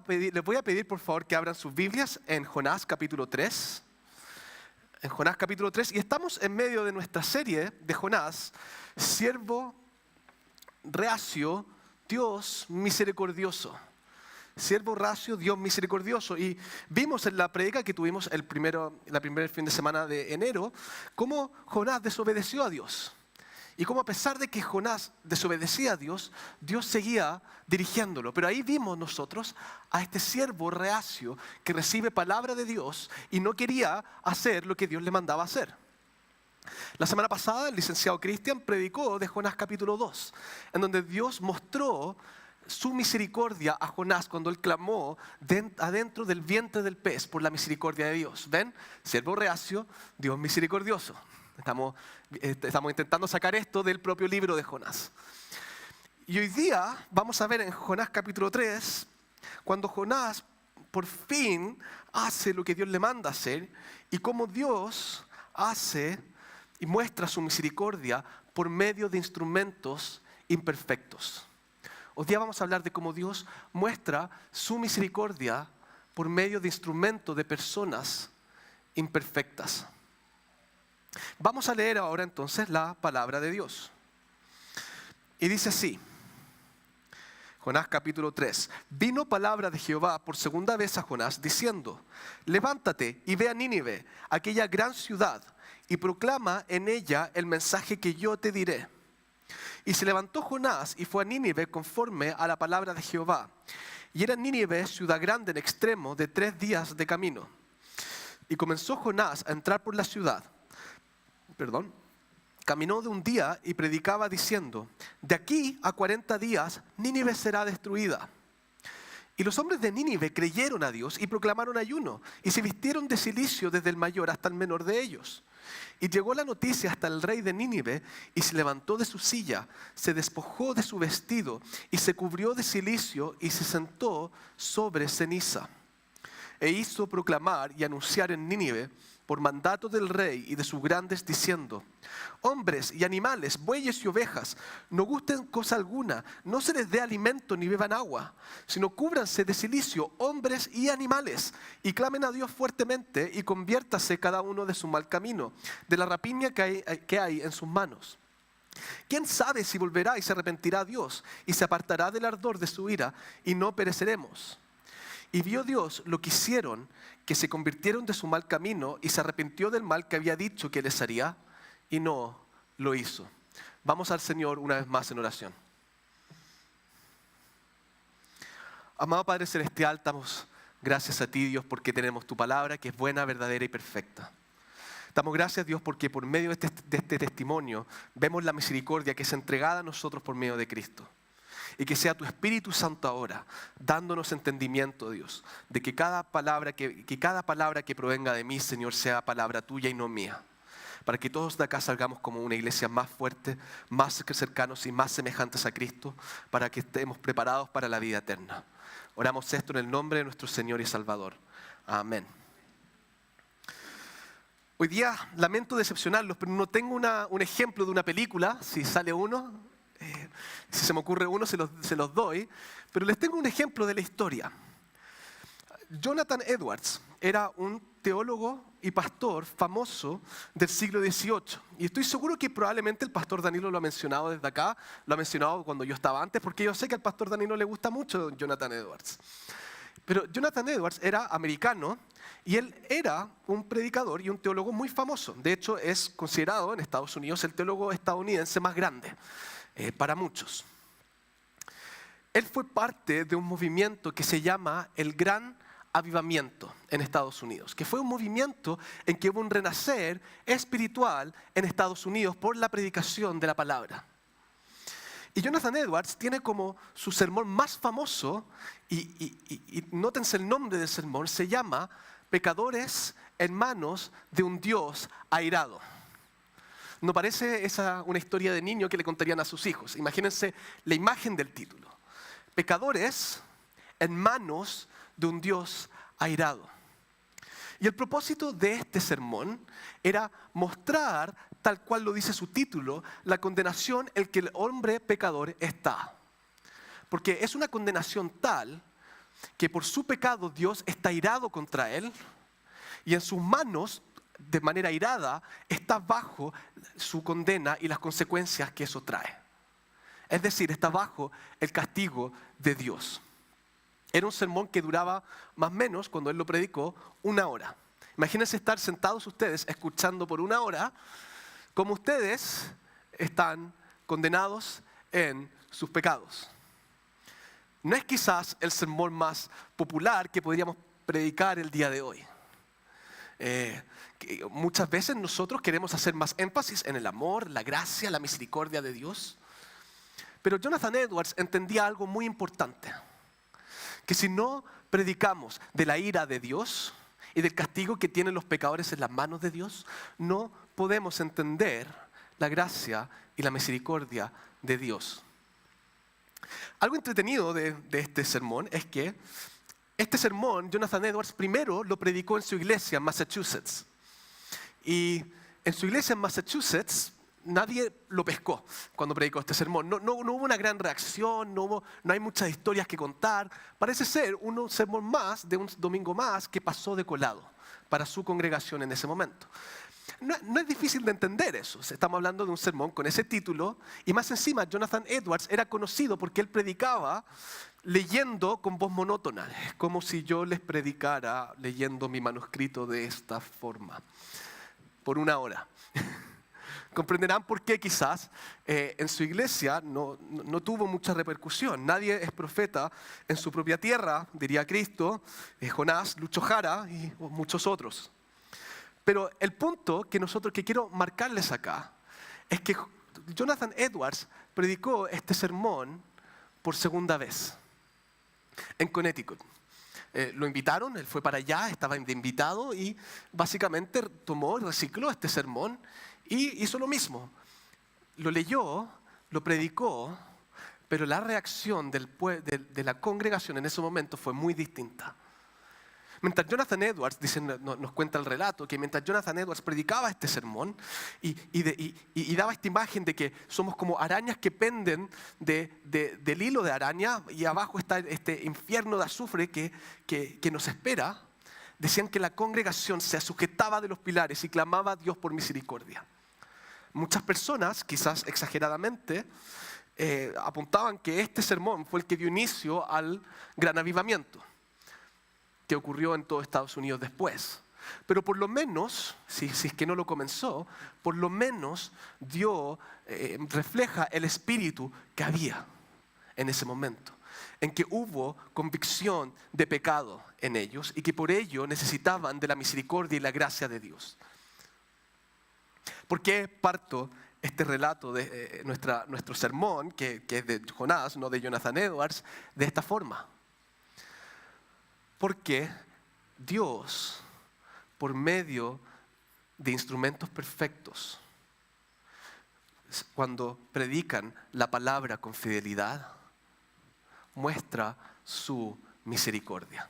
les voy a pedir por favor que abran sus Biblias en Jonás capítulo 3. En Jonás capítulo 3, y estamos en medio de nuestra serie de Jonás, siervo reacio, Dios misericordioso. Siervo reacio, Dios misericordioso. Y vimos en la prédica que tuvimos el primer fin de semana de enero, cómo Jonás desobedeció a Dios. Y cómo a pesar de que Jonás desobedecía a Dios, Dios seguía dirigiéndolo. Pero ahí vimos nosotros a este siervo reacio que recibe palabra de Dios y no quería hacer lo que Dios le mandaba hacer. La semana pasada el licenciado Cristian predicó de Jonás capítulo 2, en donde Dios mostró su misericordia a Jonás cuando él clamó adentro del vientre del pez por la misericordia de Dios. ¿Ven? Siervo reacio, Dios misericordioso. Estamos intentando sacar esto del propio libro de Jonás. Y hoy día vamos a ver en Jonás capítulo 3, cuando Jonás por fin hace lo que Dios le manda hacer y cómo Dios hace y muestra su misericordia por medio de instrumentos imperfectos. Hoy día vamos a hablar de cómo Dios muestra su misericordia por medio de instrumentos de personas imperfectas. Vamos a leer ahora entonces la palabra de Dios. Y dice así, Jonás capítulo 3. Vino palabra de Jehová por segunda vez a Jonás diciendo, levántate y ve a Nínive, aquella gran ciudad, y proclama en ella el mensaje que yo te diré. Y se levantó Jonás y fue a Nínive conforme a la palabra de Jehová. Y era Nínive ciudad grande en extremo de 3 días de camino. Y comenzó Jonás a entrar por la ciudad. Caminó de un día y predicaba diciendo, de aquí a 40 días Nínive será destruida. Y los hombres de Nínive creyeron a Dios y proclamaron ayuno, y se vistieron de cilicio desde el mayor hasta el menor de ellos. Y llegó la noticia hasta el rey de Nínive, y se levantó de su silla, se despojó de su vestido, y se cubrió de cilicio, y se sentó sobre ceniza. E hizo proclamar y anunciar en Nínive, por mandato del rey y de sus grandes, diciendo, hombres y animales, bueyes y ovejas, no gusten cosa alguna, no se les dé alimento ni beban agua, sino cúbranse de cilicio, hombres y animales, y clamen a Dios fuertemente, y conviértase cada uno de su mal camino, de la rapiña que hay en sus manos. ¿Quién sabe si volverá y se arrepentirá a Dios, y se apartará del ardor de su ira, y no pereceremos? Y vio Dios lo que hicieron, que se convirtieron de su mal camino y se arrepintió del mal que había dicho que les haría y no lo hizo. Vamos al Señor una vez más en oración. Amado Padre Celestial, damos gracias a ti, Dios, porque tenemos tu palabra que es buena, verdadera y perfecta. Damos gracias, Dios, porque por medio de este testimonio vemos la misericordia que es entregada a nosotros por medio de Cristo. Y que sea tu Espíritu Santo ahora, dándonos entendimiento, Dios, de que cada palabra que provenga de mí, Señor, sea palabra tuya y no mía. Para que todos de acá salgamos como una iglesia más fuerte, más cercanos y más semejantes a Cristo, para que estemos preparados para la vida eterna. Oramos esto en el nombre de nuestro Señor y Salvador. Amén. Hoy día lamento decepcionarlos, pero no tengo un ejemplo de una película, si sale uno. Si se me ocurre uno, se los doy, pero les tengo un ejemplo de la historia. Jonathan Edwards era un teólogo y pastor famoso del siglo XVIII. Y estoy seguro que probablemente el pastor Danilo lo ha mencionado desde acá, lo ha mencionado cuando yo estaba antes, porque yo sé que al pastor Danilo le gusta mucho Jonathan Edwards. Pero Jonathan Edwards era americano y él era un predicador y un teólogo muy famoso. De hecho, es considerado en Estados Unidos el teólogo estadounidense más grande. Para muchos. Él fue parte de un movimiento que se llama el Gran Avivamiento en Estados Unidos, que fue un movimiento en que hubo un renacer espiritual en Estados Unidos por la predicación de la palabra. Y Jonathan Edwards tiene como su sermón más famoso, y nótense el nombre del sermón, se llama Pecadores en manos de un Dios airado. ¿No parece esa una historia de niño que le contarían a sus hijos? Imagínense la imagen del título. Pecadores en manos de un Dios airado. Y el propósito de este sermón era mostrar, tal cual lo dice su título, la condenación en que el hombre pecador está. Porque es una condenación tal que por su pecado Dios está irado contra él y en sus manos, de manera irada, está bajo su condena y las consecuencias que eso trae. Es decir, está bajo el castigo de Dios. Era un sermón que duraba más o menos, cuando él lo predicó, 1 hora. Imagínense estar sentados ustedes escuchando por 1 hora cómo ustedes están condenados en sus pecados. No es quizás el sermón más popular que podríamos predicar el día de hoy. Muchas veces nosotros queremos hacer más énfasis en el amor, la gracia, la misericordia de Dios. Pero Jonathan Edwards entendía algo muy importante. Que si no predicamos de la ira de Dios y del castigo que tienen los pecadores en las manos de Dios, no podemos entender la gracia y la misericordia de Dios. Algo entretenido de este sermón es que este sermón Jonathan Edwards primero lo predicó en su iglesia en Massachusetts. Y en su iglesia en Massachusetts nadie lo pescó cuando predicó este sermón. No hubo una gran reacción, no hay muchas historias que contar. Parece ser un sermón más, de un domingo más, que pasó de colado para su congregación en ese momento. No es difícil de entender eso. Estamos hablando de un sermón con ese título y más encima Jonathan Edwards era conocido porque él predicaba leyendo con voz monótona. Es como si yo les predicara leyendo mi manuscrito de esta forma, por 1 hora. Comprenderán por qué quizás en su iglesia no tuvo mucha repercusión. Nadie es profeta en su propia tierra, diría Cristo, Jonás, Lucho Jara y muchos otros. Pero el punto que quiero marcarles acá es que Jonathan Edwards predicó este sermón por 2ª vez en Connecticut. Lo invitaron, él fue para allá, estaba de invitado y básicamente tomó y recicló este sermón y hizo lo mismo. Lo leyó, lo predicó, pero la reacción de la congregación en ese momento fue muy distinta. Mientras Jonathan Edwards, nos cuenta el relato, que mientras Jonathan Edwards predicaba este sermón y daba esta imagen de que somos como arañas que penden del hilo de araña y abajo está este infierno de azufre que nos espera, decían que la congregación se sujetaba de los pilares y clamaba a Dios por misericordia. Muchas personas, quizás exageradamente, apuntaban que este sermón fue el que dio inicio al gran avivamiento que ocurrió en todo Estados Unidos después. Pero por lo menos, si es que no lo comenzó, por lo menos refleja el espíritu que había en ese momento, en que hubo convicción de pecado en ellos y que por ello necesitaban de la misericordia y la gracia de Dios. ¿Por qué parto este relato de nuestro sermón, que es de Jonás, no de Jonathan Edwards, de esta forma? Porque Dios, por medio de instrumentos perfectos, cuando predican la palabra con fidelidad, muestra su misericordia,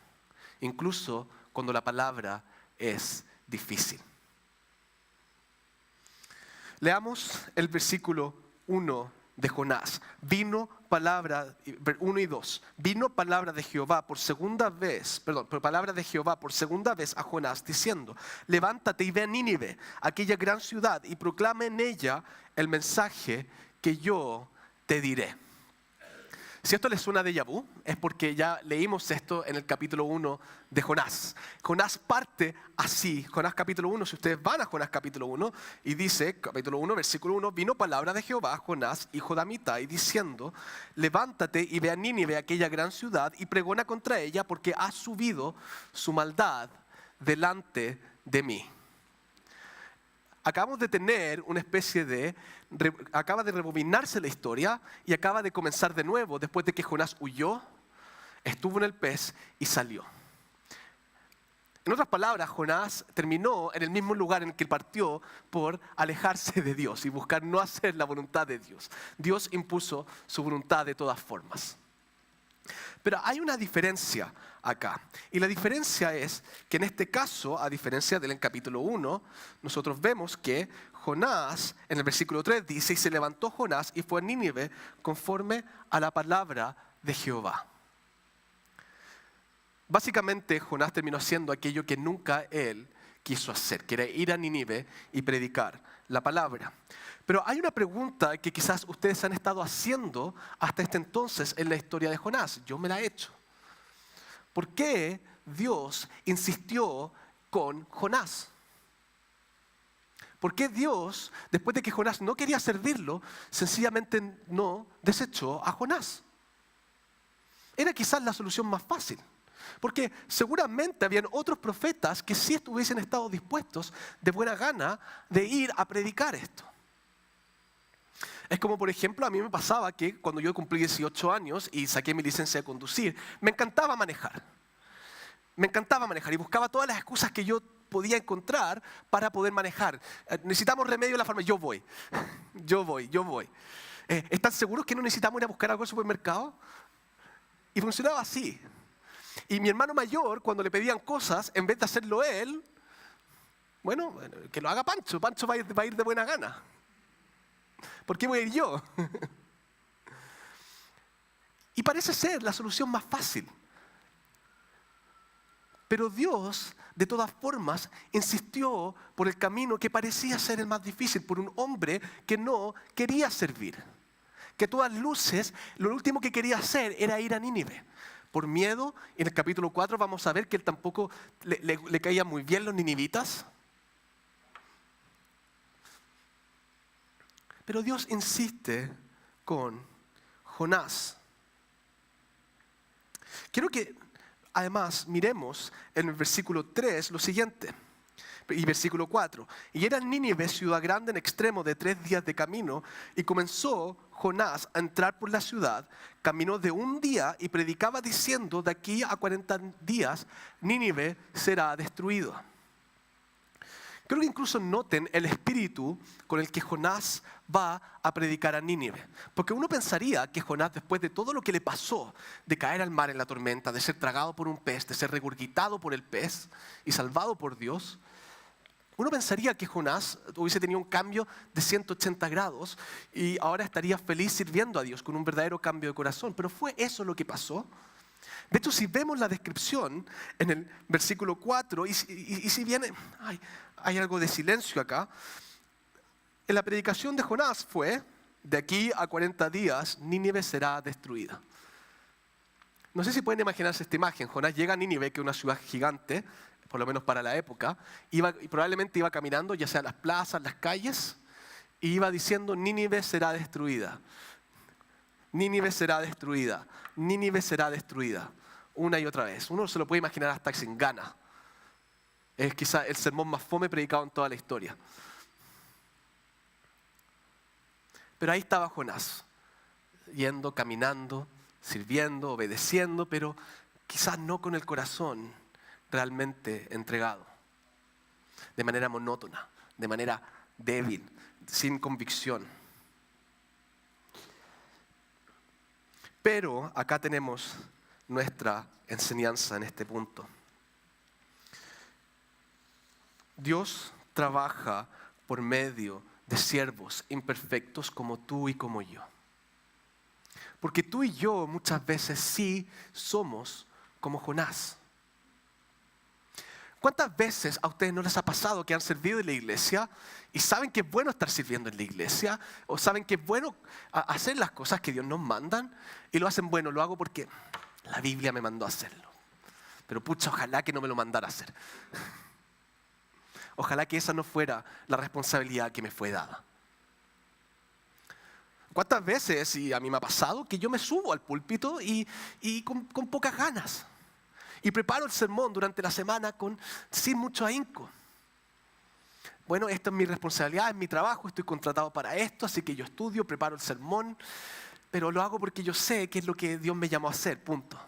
incluso cuando la palabra es difícil. Leamos el versículo 1 de Jonás. 1 y 2. Vino palabra de Jehová por segunda vez a Jonás diciendo: levántate y ve a Nínive, aquella gran ciudad, y proclama en ella el mensaje que yo te diré. Si esto les suena déjà vu, es porque ya leímos esto en el capítulo 1 de Jonás. Jonás parte así. Jonás capítulo 1, si ustedes van a Jonás capítulo 1, y dice, capítulo 1, versículo 1, vino palabra de Jehová a Jonás, hijo de Amitai, diciendo: levántate y ve a Nínive, aquella gran ciudad, y pregona contra ella, porque ha subido su maldad delante de mí. Acabamos de tener una especie acaba de rebobinarse la historia y acaba de comenzar de nuevo después de que Jonás huyó, estuvo en el pez y salió. En otras palabras, Jonás terminó en el mismo lugar en el que partió por alejarse de Dios y buscar no hacer la voluntad de Dios. Dios impuso su voluntad de todas formas. Pero hay una diferencia acá. Y la diferencia es que en este caso, a diferencia del capítulo 1, nosotros vemos que Jonás, en el versículo 3 dice: y se levantó Jonás y fue a Nínive conforme a la palabra de Jehová. Básicamente, Jonás terminó haciendo aquello que nunca él quiso hacer, que era ir a Nínive y predicar la palabra. Pero hay una pregunta que quizás ustedes han estado haciendo hasta este entonces en la historia de Jonás. Yo me la he hecho. ¿Por qué Dios insistió con Jonás? ¿Por qué Dios, después de que Jonás no quería servirlo, sencillamente no desechó a Jonás? Era quizás la solución más fácil. Porque seguramente habían otros profetas que sí hubiesen estado dispuestos de buena gana de ir a predicar esto. Es como, por ejemplo, a mí me pasaba que cuando yo cumplí 18 años y saqué mi licencia de conducir, me encantaba manejar. Me encantaba manejar y buscaba todas las excusas que yo podía encontrar para poder manejar. Necesitamos remedio en la farmacia. Yo voy. ¿Están seguros que no necesitamos ir a buscar algo al supermercado? Y funcionaba así. Y mi hermano mayor, cuando le pedían cosas, en vez de hacerlo él, bueno, que lo haga Pancho. Pancho va a ir de buena gana. ¿Por qué voy a ir yo? Y parece ser la solución más fácil. Pero Dios, de todas formas, insistió por el camino que parecía ser el más difícil, por un hombre que no quería servir. Que a todas luces, lo último que quería hacer era ir a Nínive. Por miedo, en el capítulo 4 vamos a ver que él tampoco le caían muy bien los ninivitas. Pero Dios insiste con Jonás. Quiero que además miremos en el versículo 3 lo siguiente. Y versículo 4. Y era Nínive ciudad grande en extremo de 3 días de camino, y comenzó Jonás a entrar por la ciudad, caminó de un día y predicaba diciendo: de aquí a 40 días Nínive será destruido. Creo que incluso noten el espíritu con el que Jonás va a predicar a Nínive. Porque uno pensaría que Jonás, después de todo lo que le pasó, de caer al mar en la tormenta, de ser tragado por un pez, de ser regurgitado por el pez y salvado por Dios, uno pensaría que Jonás hubiese tenido un cambio de 180 grados y ahora estaría feliz sirviendo a Dios con un verdadero cambio de corazón. Pero ¿fue eso lo que pasó? De hecho, si vemos la descripción en el versículo 4, y si bien hay algo de silencio acá, en la predicación de Jonás fue: de aquí a 40 días Nínive será destruida. No sé si pueden imaginarse esta imagen. Jonás llega a Nínive, que es una ciudad gigante, por lo menos para la época, y probablemente iba caminando, ya sea a las plazas, las calles, y iba diciendo: Nínive será destruida. Nínive será destruida. Nínive será destruida. Una y otra vez. Uno se lo puede imaginar hasta sin ganas. Es quizá el sermón más fome predicado en toda la historia. Pero ahí estaba Jonás, yendo, caminando, sirviendo, obedeciendo, pero quizás no con el corazón realmente entregado. De manera monótona, de manera débil, sin convicción. Pero acá tenemos nuestra enseñanza en este punto. Dios trabaja por medio de siervos imperfectos como tú y como yo. Porque tú y yo muchas veces sí somos como Jonás. ¿Cuántas veces a ustedes no les ha pasado que han servido en la iglesia y saben que es bueno estar sirviendo en la iglesia? O saben que es bueno hacer las cosas que Dios nos mandan y lo hacen: bueno, lo hago porque la Biblia me mandó a hacerlo. Pero pucha, ojalá que no me lo mandara a hacer. Ojalá que esa no fuera la responsabilidad que me fue dada. ¿Cuántas veces, y a mí me ha pasado, que yo me subo al púlpito y con pocas ganas? Y preparo el sermón durante la semana sin mucho ahínco. Bueno, esto es mi responsabilidad, es mi trabajo, estoy contratado para esto, así que yo estudio, preparo el sermón, pero lo hago porque yo sé que es lo que Dios me llamó a hacer, punto.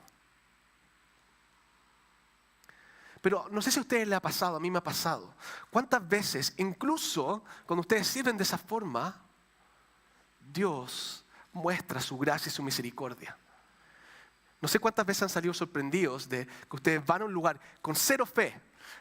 Pero no sé si a ustedes les ha pasado, a mí me ha pasado. ¿Cuántas veces, incluso cuando ustedes sirven de esa forma, Dios muestra su gracia y su misericordia? No sé cuántas veces han salido sorprendidos de que ustedes van a un lugar con cero fe.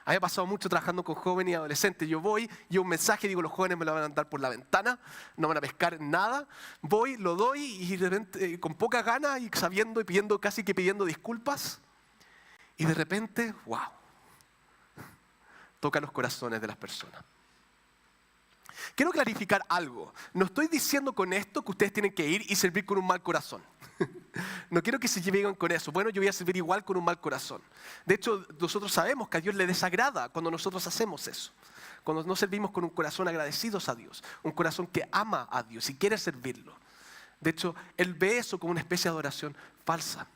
A mí me ha pasado mucho trabajando con jóvenes y adolescentes. Yo voy y un mensaje, digo: los jóvenes me lo van a dar por la ventana, no van a pescar nada. Voy, lo doy y de repente, con poca gana y sabiendo y casi que pidiendo disculpas. Y de repente, wow, toca los corazones de las personas. Quiero clarificar algo. No estoy diciendo con esto que ustedes tienen que ir y servir con un mal corazón. No quiero que se lleven con eso. Bueno, yo voy a servir igual con un mal corazón. De hecho, nosotros sabemos que a Dios le desagrada cuando nosotros hacemos eso. Cuando no servimos con un corazón agradecidos a Dios. Un corazón que ama a Dios y quiere servirlo. De hecho, Él ve eso como una especie de adoración falsa.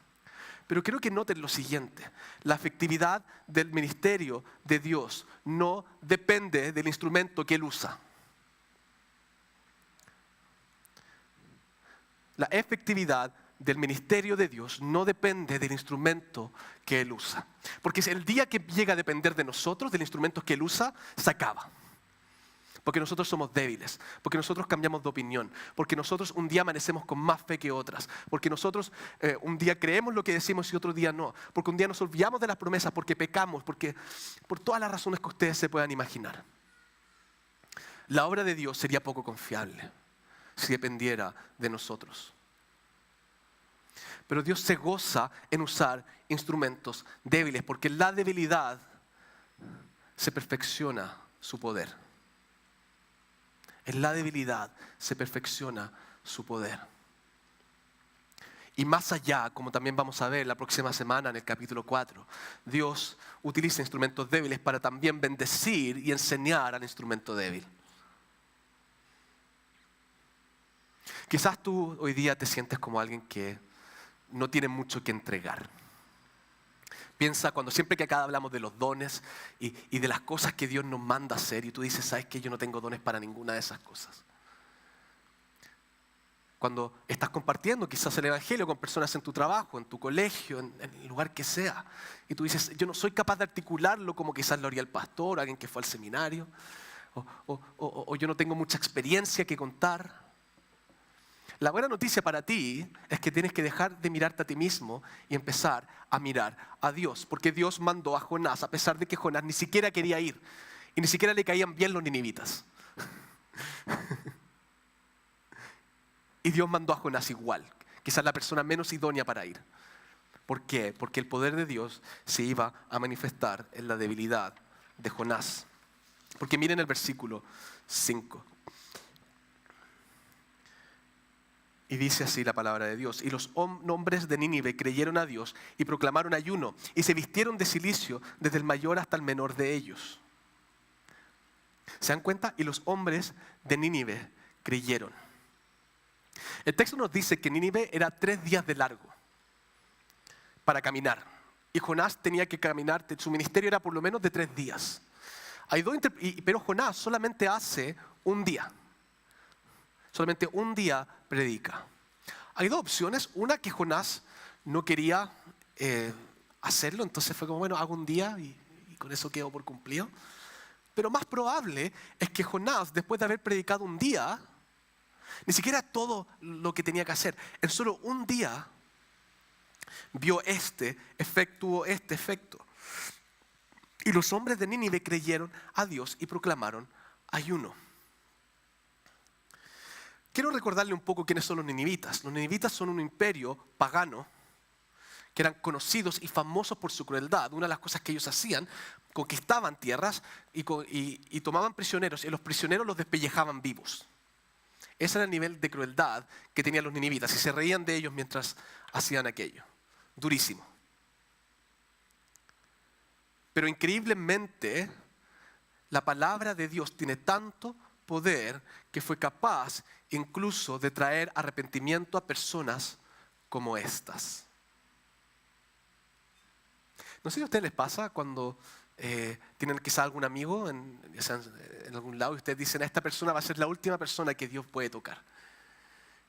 Pero quiero que noten lo siguiente. La efectividad del ministerio de Dios no depende del instrumento que Él usa. La efectividad del ministerio de Dios no depende del instrumento que Él usa. Porque el día que llega a depender de nosotros, del instrumento que Él usa, se acaba. Porque nosotros somos débiles, porque nosotros cambiamos de opinión, porque nosotros un día amanecemos con más fe que otras, porque nosotros un día creemos lo que decimos y otro día no, porque un día nos olvidamos de las promesas, porque pecamos, porque por todas las razones que ustedes se puedan imaginar. La obra de Dios sería poco confiable si dependiera de nosotros. Pero Dios se goza en usar instrumentos débiles, porque en la debilidad se perfecciona su poder. En la debilidad se perfecciona su poder. Y más allá, como también vamos a ver la próxima semana en el capítulo 4, Dios utiliza instrumentos débiles para también bendecir y enseñar al instrumento débil. Quizás tú hoy día te sientes como alguien que no tiene mucho que entregar. Piensa cuando siempre que acá hablamos de los dones y de las cosas que Dios nos manda a hacer y tú dices, ¿sabes qué? Yo no tengo dones para ninguna de esas cosas. Cuando estás compartiendo quizás el evangelio con personas en tu trabajo, en tu colegio, en el lugar que sea, y tú dices, yo no soy capaz de articularlo como quizás lo haría el pastor, alguien que fue al seminario, o yo no tengo mucha experiencia que contar. La buena noticia para ti es que tienes que dejar de mirarte a ti mismo y empezar a mirar a Dios. Porque Dios mandó a Jonás, a pesar de que Jonás ni siquiera quería ir. Y ni siquiera le caían bien los ninivitas. Y Dios mandó a Jonás igual. Quizás la persona menos idónea para ir. ¿Por qué? Porque el poder de Dios se iba a manifestar en la debilidad de Jonás. Porque miren el versículo 5. Y dice así la palabra de Dios. Y los hombres de Nínive creyeron a Dios y proclamaron ayuno y se vistieron de cilicio desde el mayor hasta el menor de ellos. ¿Se dan cuenta? Y los hombres de Nínive creyeron. El texto nos dice que Nínive era 3 días de largo para caminar. Y Jonás tenía que caminar, su ministerio era por lo menos de 3 días. Pero Jonás solamente hace un día. Solamente un día predica. Hay 2 opciones. Una, que Jonás no quería hacerlo, entonces fue como, bueno, hago un día y con eso quedo por cumplido. Pero más probable es que Jonás, después de haber predicado un día, ni siquiera todo lo que tenía que hacer, en solo un día vio tuvo este efecto. Y los hombres de Nínive creyeron a Dios y proclamaron ayuno. Quiero recordarle un poco quiénes son los ninivitas. Los ninivitas son un imperio pagano que eran conocidos y famosos por su crueldad. Una de las cosas que ellos hacían, conquistaban tierras y tomaban prisioneros, y los prisioneros los despellejaban vivos. Ese era el nivel de crueldad que tenían los ninivitas y se reían de ellos mientras hacían aquello. Durísimo. Pero increíblemente, la palabra de Dios tiene tanto poder que fue capaz incluso de traer arrepentimiento a personas como estas. No sé si a ustedes les pasa cuando tienen quizá algún amigo en algún lado y ustedes dicen, esta persona va a ser la última persona que Dios puede tocar.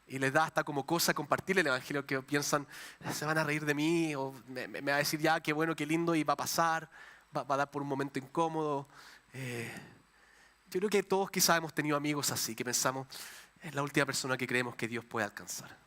Y les da hasta como cosa compartirle el evangelio, que piensan, se van a reír de mí, o me va a decir ya, qué bueno, qué lindo, y va a pasar, va a dar por un momento incómodo. Yo creo que todos quizás hemos tenido amigos así, que pensamos, es la última persona que creemos que Dios puede alcanzar.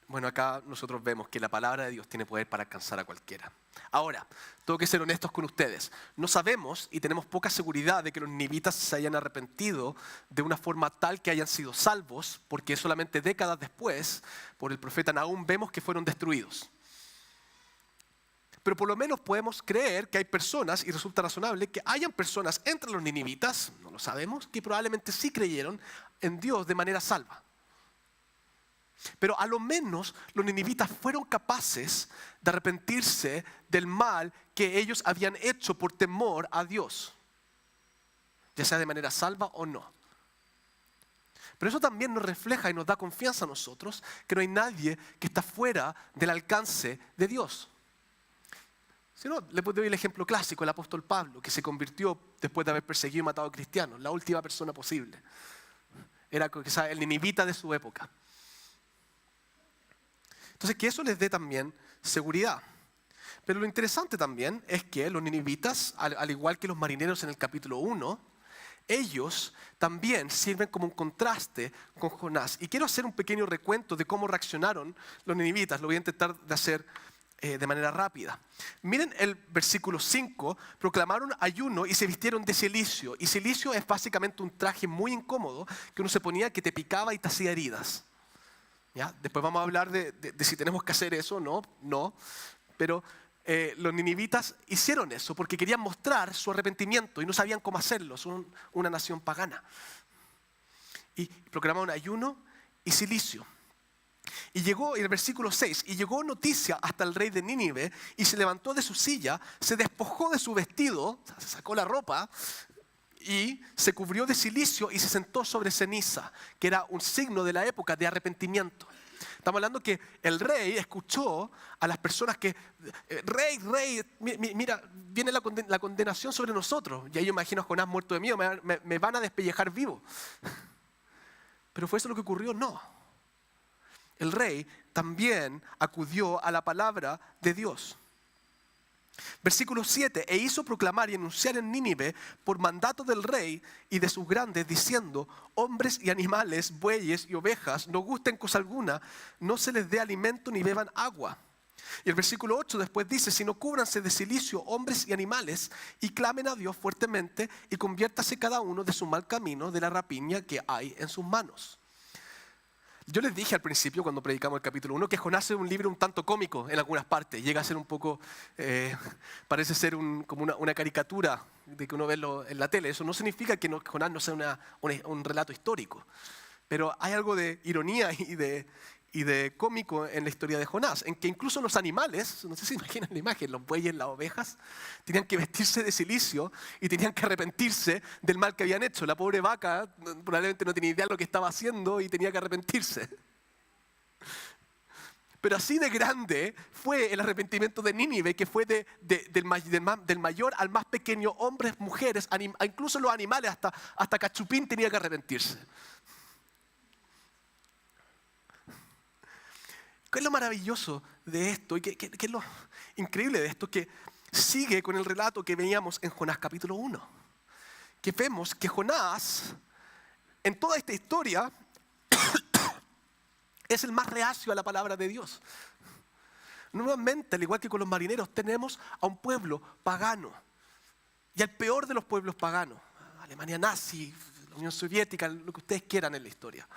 Bueno, acá nosotros vemos que la palabra de Dios tiene poder para alcanzar a cualquiera. Ahora, tengo que ser honestos con ustedes. No sabemos y tenemos poca seguridad de que los ninivitas se hayan arrepentido de una forma tal que hayan sido salvos, porque solamente décadas después, por el profeta Nahum, vemos que fueron destruidos. Pero por lo menos podemos creer que hay personas, y resulta razonable, que hayan personas entre los ninivitas, no lo sabemos, que probablemente sí creyeron en Dios de manera salva. Pero a lo menos los ninivitas fueron capaces de arrepentirse del mal que ellos habían hecho por temor a Dios, ya sea de manera salva o no. Pero eso también nos refleja y nos da confianza a nosotros que no hay nadie que está fuera del alcance de Dios. Si no, le doy el ejemplo clásico, el apóstol Pablo, que se convirtió después de haber perseguido y matado a cristianos, la última persona posible. Era quizás el ninivita de su época. Entonces, que eso les dé también seguridad. Pero lo interesante también es que los ninivitas, al igual que los marineros en el capítulo 1, ellos también sirven como un contraste con Jonás. Y quiero hacer un pequeño recuento de cómo reaccionaron los ninivitas. Lo voy a intentar de hacer de manera rápida. Miren el versículo 5, proclamaron ayuno y se vistieron de cilicio. Y cilicio es básicamente un traje muy incómodo que uno se ponía que te picaba y te hacía heridas. ¿Ya? Después vamos a hablar de si tenemos que hacer eso, no. Pero los ninivitas hicieron eso porque querían mostrar su arrepentimiento y no sabían cómo hacerlo. Son una nación pagana. Y proclamaron ayuno y cilicio. Y llegó, en el versículo 6, y llegó noticia hasta el rey de Nínive y se levantó de su silla, se despojó de su vestido, se sacó la ropa y se cubrió de cilicio y se sentó sobre ceniza, que era un signo de la época de arrepentimiento. Estamos hablando que el rey escuchó a las personas que, rey, mira, viene la condenación sobre nosotros. Y ahí yo imagino a Jonás muerto de miedo, me van a despellejar vivo. Pero ¿fue eso lo que ocurrió? No. El rey también acudió a la palabra de Dios. Versículo 7, e hizo proclamar y anunciar en Nínive por mandato del rey y de sus grandes, diciendo, hombres y animales, bueyes y ovejas, no gusten cosa alguna, no se les dé alimento ni beban agua. Y el versículo 8 después dice, sino cúbranse de cilicio hombres y animales y clamen a Dios fuertemente y conviértase cada uno de su mal camino, de la rapiña que hay en sus manos. Yo les dije al principio, cuando predicamos el capítulo 1, que Jonás es un libro un tanto cómico en algunas partes. Llega a ser un poco, parece ser como una caricatura de que uno ve en la tele. Eso no significa que Jonás no sea un relato histórico. Pero hay algo de ironía y de cómico en la historia de Jonás, en que incluso los animales, no sé si imaginan la imagen, los bueyes, las ovejas, tenían que vestirse de cilicio y tenían que arrepentirse del mal que habían hecho. La pobre vaca probablemente no tenía idea de lo que estaba haciendo y tenía que arrepentirse. Pero así de grande fue el arrepentimiento de Nínive, que fue del mayor al más pequeño, hombres, mujeres, incluso los animales, hasta Cachupín tenía que arrepentirse. ¿Qué es lo maravilloso de esto? ¿Y qué es lo increíble de esto? Que sigue con el relato que veíamos en Jonás capítulo 1. Que vemos que Jonás, en toda esta historia, es el más reacio a la palabra de Dios. Nuevamente, al igual que con los marineros, tenemos a un pueblo pagano. Y al peor de los pueblos paganos. Alemania nazi, la Unión Soviética, lo que ustedes quieran en la historia.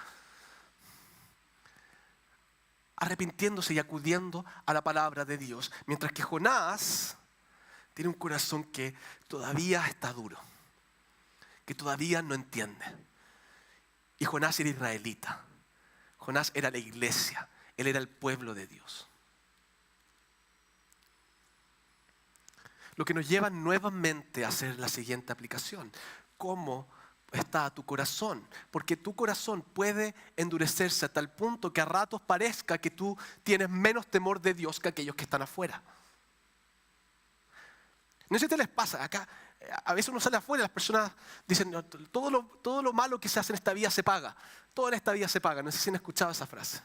Arrepintiéndose y acudiendo a la palabra de Dios. Mientras que Jonás tiene un corazón que todavía está duro, que todavía no entiende. Y Jonás era israelita. Jonás era la iglesia. Él era el pueblo de Dios. Lo que nos lleva nuevamente a hacer la siguiente aplicación. ¿Cómo está tu corazón? Porque tu corazón puede endurecerse a tal punto que a ratos parezca que tú tienes menos temor de Dios que aquellos que están afuera. No sé si te les pasa, acá a veces uno sale afuera y las personas dicen, no, todo lo malo que se hace en esta vida se paga. Toda esta vida se paga. No sé si han escuchado esa frase.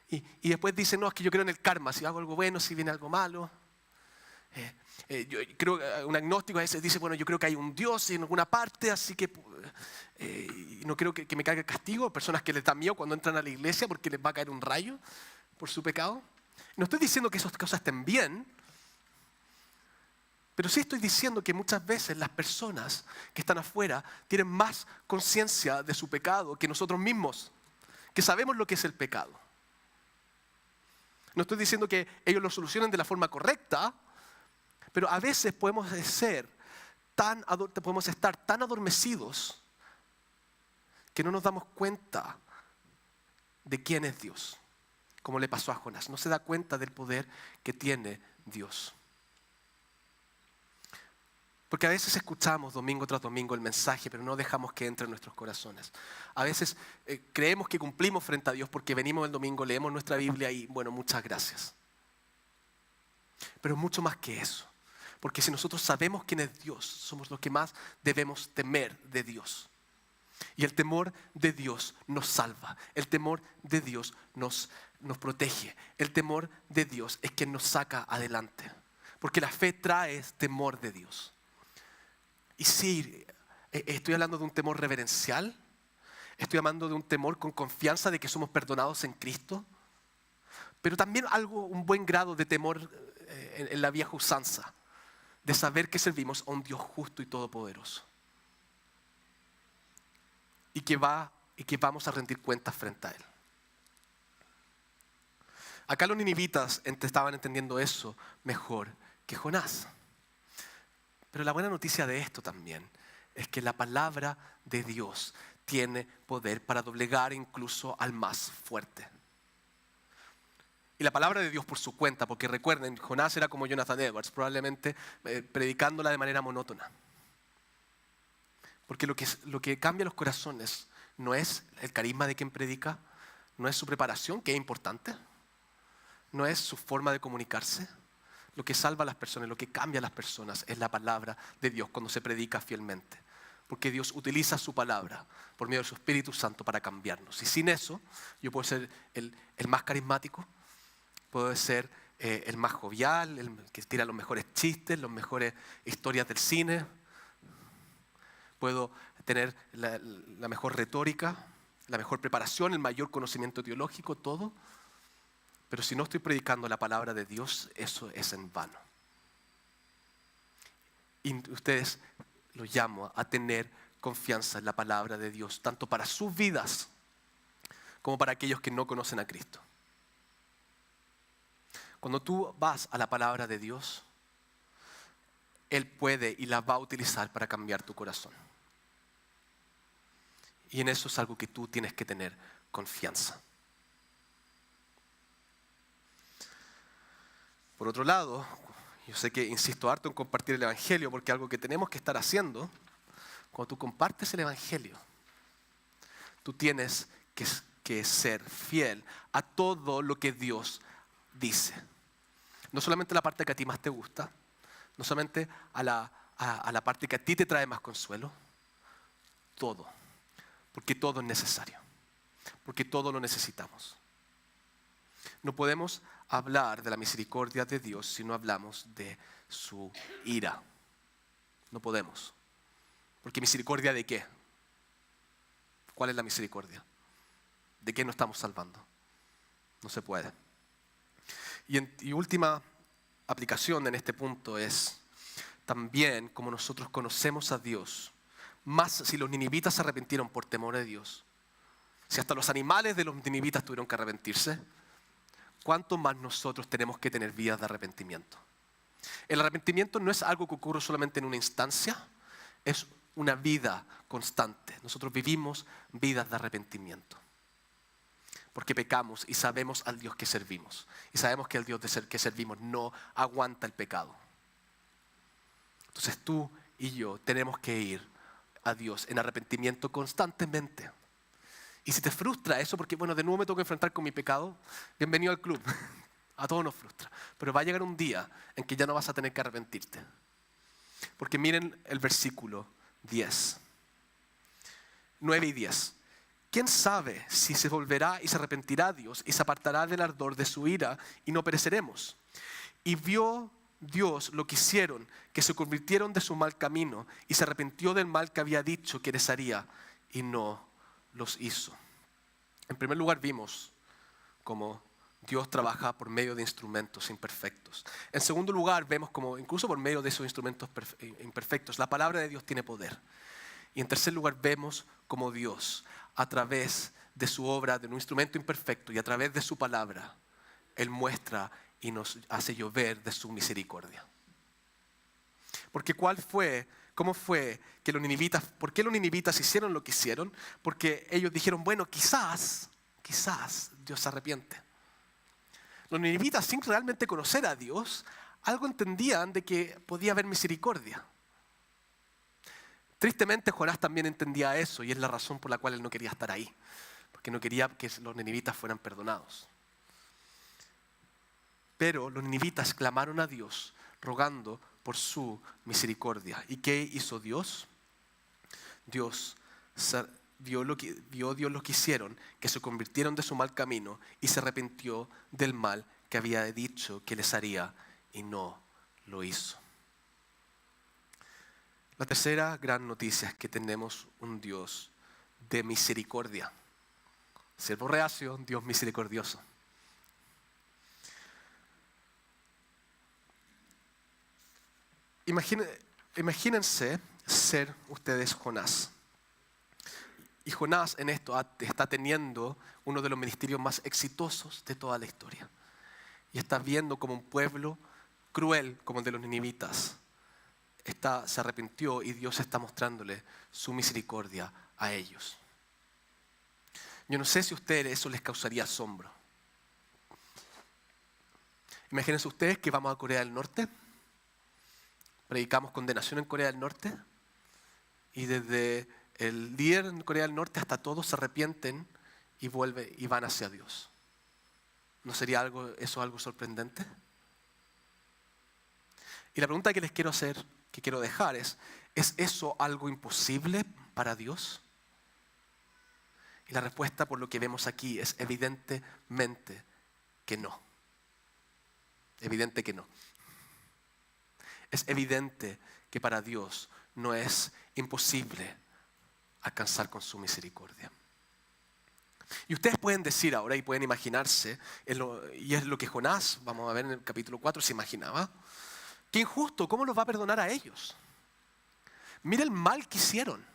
Y después dicen, no, es que yo creo en el karma. Si hago algo bueno, si viene algo malo. Yo creo que un agnóstico a veces dice, bueno, yo creo que hay un Dios en alguna parte, así que no creo que me caiga el castigo. Personas que les da miedo cuando entran a la iglesia porque les va a caer un rayo por su pecado. No estoy diciendo que esas cosas estén bien, pero sí estoy diciendo que muchas veces las personas que están afuera tienen más conciencia de su pecado que nosotros mismos, que sabemos lo que es el pecado. No estoy diciendo que ellos lo solucionen de la forma correcta, pero a veces podemos estar tan adormecidos que no nos damos cuenta de quién es Dios, como le pasó a Jonás. No se da cuenta del poder que tiene Dios. Porque a veces escuchamos domingo tras domingo el mensaje, pero no dejamos que entre en nuestros corazones. A veces creemos que cumplimos frente a Dios porque venimos el domingo, leemos nuestra Biblia y bueno, muchas gracias. Pero es mucho más que eso. Porque si nosotros sabemos quién es Dios, somos los que más debemos temer de Dios. Y el temor de Dios nos salva. El temor de Dios nos protege. El temor de Dios es quien nos saca adelante. Porque la fe trae temor de Dios. Y sí, estoy hablando de un temor reverencial. Estoy hablando de un temor con confianza de que somos perdonados en Cristo. Pero también un buen grado de temor en la vieja usanza. De saber que servimos a un Dios justo y todopoderoso. Y que vamos a rendir cuentas frente a Él. Acá los ninivitas estaban entendiendo eso mejor que Jonás. Pero la buena noticia de esto también es que la palabra de Dios tiene poder para doblegar incluso al más fuerte. Y la palabra de Dios por su cuenta, porque recuerden, Jonás era como Jonathan Edwards, probablemente predicándola de manera monótona. Porque lo que cambia los corazones no es el carisma de quien predica, no es su preparación, que es importante, no es su forma de comunicarse. Lo que salva a las personas, lo que cambia a las personas es la palabra de Dios cuando se predica fielmente. Porque Dios utiliza su palabra por medio de su Espíritu Santo para cambiarnos. Y sin eso, yo puedo ser el más carismático, puedo ser el más jovial, el que tira los mejores chistes, las mejores historias del cine. Puedo tener la mejor retórica, la mejor preparación, el mayor conocimiento teológico, todo. Pero si no estoy predicando la palabra de Dios, eso es en vano. Y ustedes los llamo a tener confianza en la palabra de Dios, tanto para sus vidas como para aquellos que no conocen a Cristo. Cuando tú vas a la palabra de Dios, Él puede y la va a utilizar para cambiar tu corazón. Y en eso es algo que tú tienes que tener confianza. Por otro lado, yo sé que insisto harto en compartir el Evangelio porque algo que tenemos que estar haciendo, cuando tú compartes el Evangelio, tú tienes que ser fiel a todo lo que Dios dice. No solamente la parte que a ti más te gusta, no solamente a la parte que a ti te trae más consuelo, todo. Porque todo es necesario, porque todo lo necesitamos. No podemos hablar de la misericordia de Dios si no hablamos de su ira. No podemos. Porque misericordia ¿de qué? ¿Cuál es la misericordia? ¿De qué nos estamos salvando? No se puede. Y última aplicación en este punto es también como nosotros conocemos a Dios. Más si los ninivitas se arrepintieron por temor a Dios. Si hasta los animales de los ninivitas tuvieron que arrepentirse, ¿cuánto más nosotros tenemos que tener vidas de arrepentimiento? El arrepentimiento no es algo que ocurre solamente en una instancia, es una vida constante. Nosotros vivimos vidas de arrepentimiento. Porque pecamos y sabemos al Dios que servimos. Y sabemos que el Dios que servimos no aguanta el pecado. Entonces tú y yo tenemos que ir a Dios en arrepentimiento constantemente. Y si te frustra eso, porque bueno, de nuevo me tengo que enfrentar con mi pecado, bienvenido al club. A todos nos frustra. Pero va a llegar un día en que ya no vas a tener que arrepentirte. Porque miren el versículo 10. 9 y 10. ¿Quién sabe si se volverá y se arrepentirá Dios y se apartará del ardor de su ira y no pereceremos? Y vio Dios lo que hicieron, que se convirtieron de su mal camino y se arrepintió del mal que había dicho que les haría y no los hizo. En primer lugar vimos cómo Dios trabaja por medio de instrumentos imperfectos. En segundo lugar vemos cómo incluso por medio de esos instrumentos imperfectos la palabra de Dios tiene poder. Y en tercer lugar vemos cómo Dios a través de su obra, de un instrumento imperfecto y a través de su palabra Él muestra y nos hace llover de su misericordia. Porque ¿cómo fue que los ninivitas, por qué los ninivitas hicieron lo que hicieron? Porque ellos dijeron, bueno, quizás Dios se arrepiente. Los ninivitas, sin realmente conocer a Dios, algo entendían de que podía haber misericordia. Tristemente, Jonás también entendía eso y es la razón por la cual él no quería estar ahí, porque no quería que los ninivitas fueran perdonados. Pero los ninivitas clamaron a Dios rogando por su misericordia. ¿Y qué hizo Dios? Vio Dios lo que hicieron, que se convirtieron de su mal camino y se arrepintió del mal que había dicho que les haría y no lo hizo. La tercera gran noticia es que tenemos un Dios de misericordia. Siervo reacio, Dios misericordioso. Imagínense ser ustedes Jonás. Y Jonás en esto está teniendo uno de los ministerios más exitosos de toda la historia. Y está viendo como un pueblo cruel como el de los ninivitas se arrepintió y Dios está mostrándole su misericordia a ellos. Yo no sé si a ustedes eso les causaría asombro. Imagínense ustedes que vamos a Corea del Norte, predicamos condenación en Corea del Norte y desde el líder en Corea del Norte hasta todos se arrepienten y van hacia Dios. ¿No sería eso algo sorprendente? Y la pregunta que les quiero hacer, que quiero dejar ¿es eso algo imposible para Dios? Y la respuesta por lo que vemos aquí es evidentemente que no. Evidente que no. Es evidente que para Dios no es imposible alcanzar con su misericordia. Y ustedes pueden decir ahora y pueden imaginarse, y es lo que Jonás, vamos a ver en el capítulo 4, se imaginaba, qué injusto, ¿cómo los va a perdonar a ellos? Mira el mal que hicieron.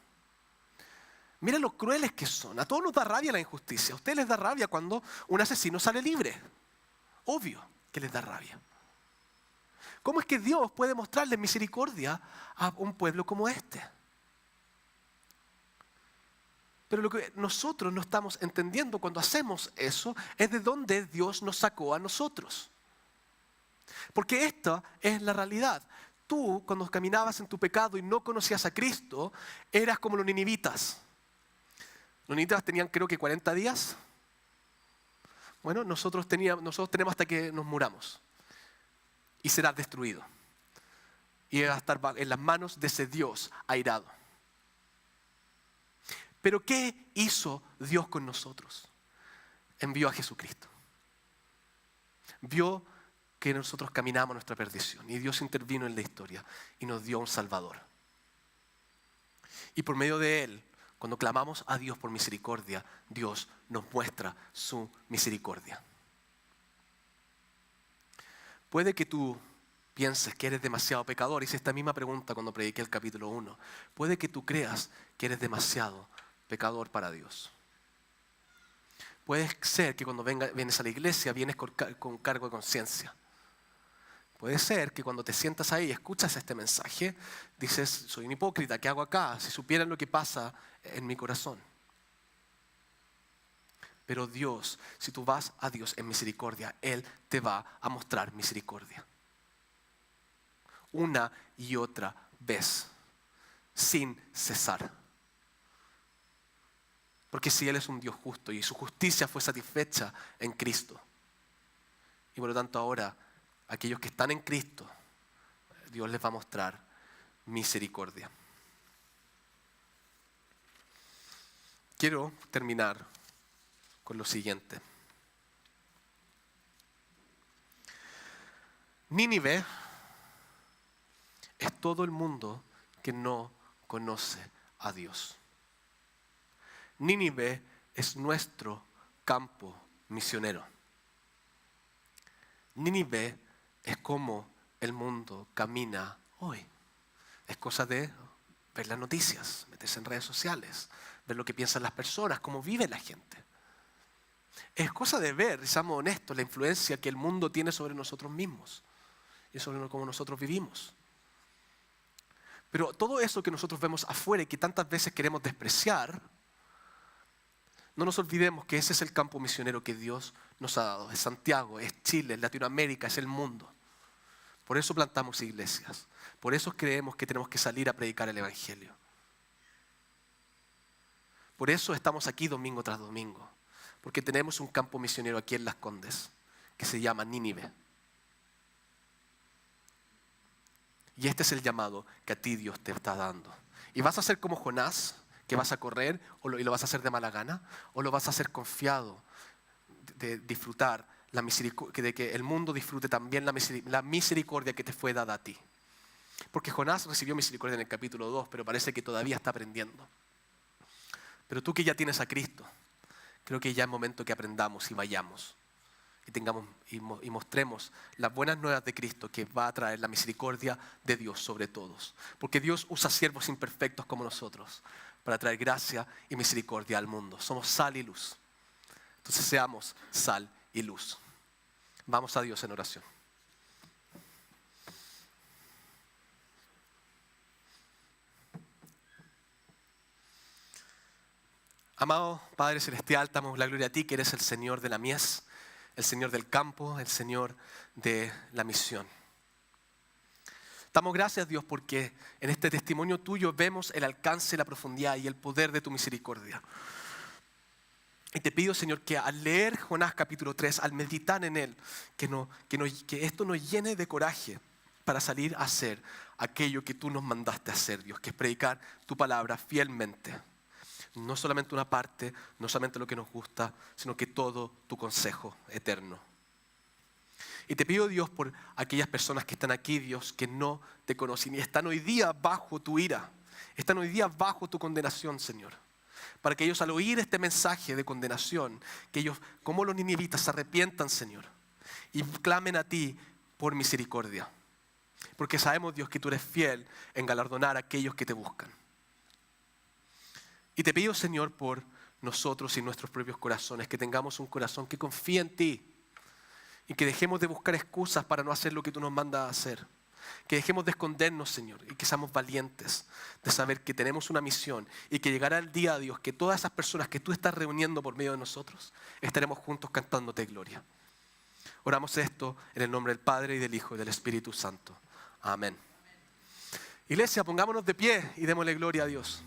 Mira lo crueles que son. A todos nos da rabia la injusticia. A ustedes les da rabia cuando un asesino sale libre. Obvio que les da rabia. ¿Cómo es que Dios puede mostrarle misericordia a un pueblo como este? Pero lo que nosotros no estamos entendiendo cuando hacemos eso es de dónde Dios nos sacó a nosotros. Porque esta es la realidad. Tú, cuando caminabas en tu pecado y no conocías a Cristo, eras como los ninivitas. Los ninivitas tenían, creo que 40 días. Bueno, nosotros tenemos hasta que nos muramos. Y serás destruido. Y vas a estar en las manos de ese Dios airado. Pero ¿qué hizo Dios con nosotros? Envió a Jesucristo. Vio que nosotros caminamos nuestra perdición y Dios intervino en la historia y nos dio un Salvador. Y por medio de Él, cuando clamamos a Dios por misericordia, Dios nos muestra su misericordia. Puede que tú pienses que eres demasiado pecador. Hice esta misma pregunta cuando prediqué el capítulo 1. Puede que tú creas que eres demasiado pecador para Dios. Puede ser que cuando vienes a la iglesia vienes con cargo de conciencia. Puede ser que cuando te sientas ahí y escuchas este mensaje, dices, soy un hipócrita, ¿qué hago acá? Si supieran lo que pasa en mi corazón. Pero Dios, si tú vas a Dios en misericordia, Él te va a mostrar misericordia. Una y otra vez, sin cesar. Porque si Él es un Dios justo y su justicia fue satisfecha en Cristo. Y por lo tanto ahora, aquellos que están en Cristo, Dios les va a mostrar misericordia. Quiero terminar con lo siguiente. Nínive es todo el mundo que no conoce a Dios. Nínive es nuestro campo misionero. Nínive es como el mundo camina hoy. Es cosa de ver las noticias, meterse en redes sociales, ver lo que piensan las personas, cómo vive la gente. Es cosa de ver, seamos honestos, la influencia que el mundo tiene sobre nosotros mismos y sobre cómo nosotros vivimos. Pero todo eso que nosotros vemos afuera y que tantas veces queremos despreciar, no nos olvidemos que ese es el campo misionero que Dios nos ha dado. Es Santiago, es Chile, es Latinoamérica, es el mundo. Por eso plantamos iglesias. Por eso creemos que tenemos que salir a predicar el Evangelio. Por eso estamos aquí domingo tras domingo. Porque tenemos un campo misionero aquí en Las Condes que se llama Nínive. Y este es el llamado que a ti Dios te está dando. Y vas a ser como Jonás, que vas a correr y lo vas a hacer de mala gana, o lo vas a hacer confiado de disfrutar la misericordia, de que el mundo disfrute también la misericordia que te fue dada a ti. Porque Jonás recibió misericordia en el capítulo 2, pero parece que todavía está aprendiendo. Pero tú que ya tienes a Cristo, creo que ya es momento que aprendamos y vayamos y mostremos las buenas nuevas de Cristo, que va a traer la misericordia de Dios sobre todos. Porque Dios usa siervos imperfectos como nosotros para traer gracia y misericordia al mundo. Somos sal y luz. Entonces seamos sal y luz. Vamos a Dios en oración. Amado Padre Celestial, damos la gloria a ti, que eres el Señor de la mies, el Señor del campo, el Señor de la misión. Damos gracias, Dios, porque en este testimonio tuyo vemos el alcance, la profundidad y el poder de tu misericordia. Y te pido, Señor, que al leer Jonás capítulo 3, al meditar en él, que esto nos llene de coraje para salir a hacer aquello que tú nos mandaste a hacer, Dios, que es predicar tu palabra fielmente. No solamente una parte, no solamente lo que nos gusta, sino que todo tu consejo eterno. Y te pido, Dios, por aquellas personas que están aquí, Dios, que no te conocen y están hoy día bajo tu ira, están hoy día bajo tu condenación, Señor. Para que ellos al oír este mensaje de condenación, que ellos, como los ninivitas, se arrepientan, Señor, y clamen a ti por misericordia. Porque sabemos, Dios, que tú eres fiel en galardonar a aquellos que te buscan. Y te pido, Señor, por nosotros y nuestros propios corazones, que tengamos un corazón que confíe en ti y que dejemos de buscar excusas para no hacer lo que tú nos mandas a hacer. Que dejemos de escondernos, Señor, y que seamos valientes de saber que tenemos una misión y que llegará el día, Dios, que todas esas personas que tú estás reuniendo por medio de nosotros, estaremos juntos cantándote gloria. Oramos esto en el nombre del Padre y del Hijo y del Espíritu Santo. Amén. Iglesia, pongámonos de pie y démosle gloria a Dios.